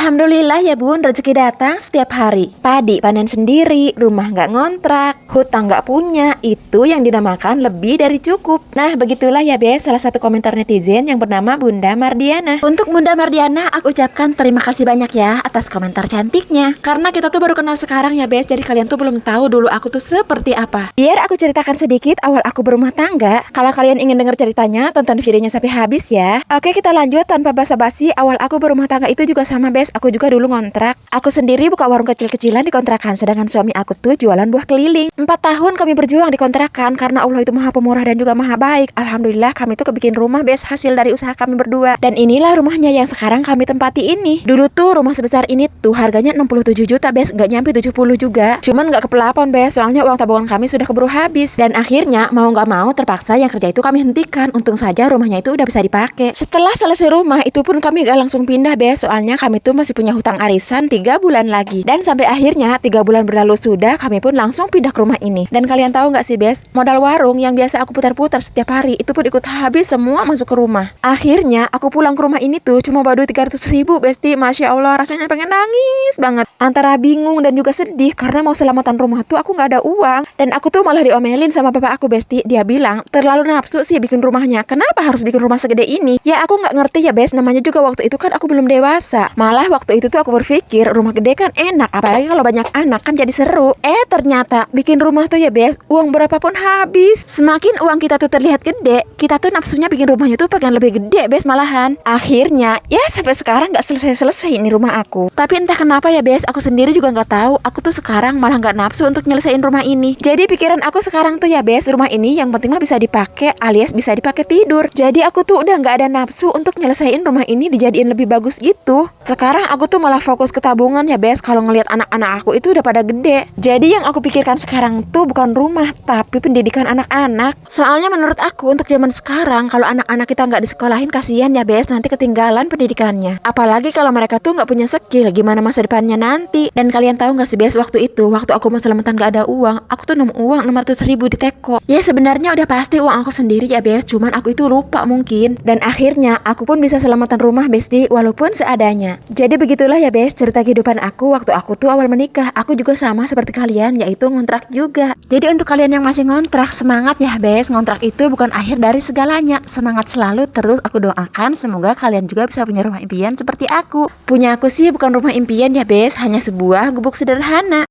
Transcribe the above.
Alhamdulillah ya bun, rezeki datang setiap hari. Padi panen sendiri, rumah nggak ngontrak, hutang nggak punya, itu yang dinamakan lebih dari cukup. Nah begitulah ya bes, salah satu komentar netizen yang bernama Bunda Mardiana. Untuk Bunda Mardiana, aku ucapkan terima kasih banyak ya atas komentar cantiknya. Karena kita tuh baru kenal sekarang ya bes, jadi kalian tuh belum tahu dulu aku tuh seperti apa. Biar aku ceritakan sedikit awal aku berumah tangga. Kalau kalian ingin dengar ceritanya, tonton videonya sampai habis ya. Oke, kita lanjut tanpa basa-basi. Awal aku berumah tangga itu juga sama bes, aku juga dulu ngontrak. Aku sendiri buka warung kecil-kecilan di kontrakan, sedangkan suami aku tuh jualan buah keliling. 4 tahun kami berjuang di kontrakan karena Allah itu maha pemurah dan juga maha baik. Alhamdulillah kami tuh kebikin rumah bes, hasil dari usaha kami berdua. Dan inilah rumahnya yang sekarang kami tempati ini. Dulu tuh rumah sebesar ini tuh harganya 67 juta bes, nggak nyampe 70 juga. Cuman nggak kepelapon bes, soalnya uang tabungan kami sudah keburu habis. Dan akhirnya mau nggak mau terpaksa yang kerja itu kami hentikan. Untung saja rumahnya itu udah bisa dipakai. Setelah selesai rumah itu pun kami gak langsung pindah bes, soalnya kami tuh masih punya hutang arisan 3 bulan lagi. Dan sampai akhirnya 3 bulan berlalu sudah, kami pun langsung pindah ke rumah ini. Dan kalian tahu nggak sih bes, modal warung yang biasa aku putar-putar setiap hari itu pun ikut habis semua masuk ke rumah. Akhirnya aku pulang ke rumah ini tuh cuma bawa duit 300 ribu besti. Masya Allah, rasanya pengen nangis banget. Antara bingung dan juga sedih karena mau selamatan rumah tuh aku nggak ada uang. Dan aku tuh malah diomelin sama bapak aku besti. Dia bilang terlalu nafsu sih bikin rumahnya, kenapa harus bikin rumah segede ini? Ya aku nggak ngerti ya bes, namanya juga waktu itu kan aku belum dewasa. Malah waktu itu tuh aku berpikir rumah gede kan enak, apalagi kalau banyak anak kan jadi seru. Ternyata bikin rumah tuh ya bes, uang berapapun habis. Semakin uang kita tuh terlihat gede, kita tuh nafsunya bikin rumahnya tuh pengen lebih gede bes malahan. Akhirnya ya sampai sekarang nggak selesai-selesai ini rumah aku. Tapi entah kenapa ya bes, aku sendiri juga nggak tahu. Aku tuh sekarang malah nggak nafsu untuk nyelesain rumah ini. Jadi pikiran aku sekarang tuh ya bes, rumah ini yang penting mah bisa dipakai alias bisa dipakai tidur. Jadi aku tuh udah nggak ada nafsu untuk nyelesain rumah ini dijadiin lebih bagus gitu. Sekarang aku tuh malah fokus ke tabungan ya bes, kalau ngelihat anak-anak aku itu udah pada gede. Jadi yang aku pikirkan sekarang tuh bukan rumah tapi pendidikan anak-anak. Soalnya menurut aku untuk zaman sekarang kalau anak-anak kita nggak disekolahin kasihan ya bes, nanti ketinggalan pendidikannya. Apalagi kalau mereka tuh nggak punya skill, gimana masa depannya nanti. Dan kalian tahu nggak sih bes, waktu itu waktu aku mau selamatan nggak ada uang, aku tuh nemu uang 600 ribu di teko. Ya sebenarnya udah pasti uang aku sendiri ya bes, cuman aku itu lupa mungkin. Dan akhirnya aku pun bisa selamatan rumah besti walaupun seadanya. Jadi begitulah ya bes cerita kehidupan aku waktu aku tuh awal menikah. Aku juga sama seperti kalian, yaitu ngontrak juga. Jadi untuk kalian yang masih ngontrak, semangat ya bes, ngontrak itu bukan akhir dari segalanya. Semangat selalu terus, aku doakan semoga kalian juga bisa punya rumah impian seperti aku. Punya aku sih bukan rumah impian ya bes, hanya sebuah gubuk sederhana.